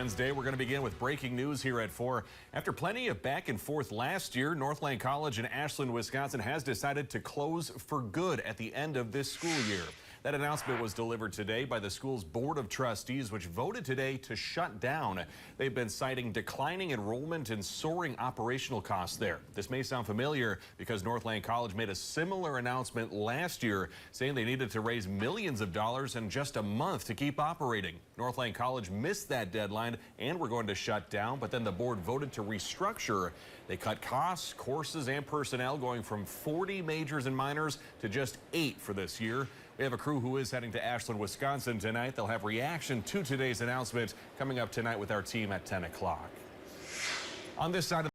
Wednesday. We're going to begin with breaking news here at 4. After plenty of back and forth last year, Northland College in Ashland, Wisconsin has decided to close for good at the end of this school year. That announcement was delivered today by the school's Board of Trustees, which voted today to shut down. They've been citing declining enrollment and soaring operational costs there. This may sound familiar because Northland College made a similar announcement last year, saying they needed to raise millions of dollars in just a month to keep operating. Northland College missed that deadline and were going to shut down, but then the board voted to restructure. They cut costs, courses, and personnel, going from 40 majors and minors to just 8 for this year. We have a crew who is heading to Ashland, Wisconsin tonight. They'll have reaction to today's announcement coming up tonight with our team at 10 o'clock. On this side of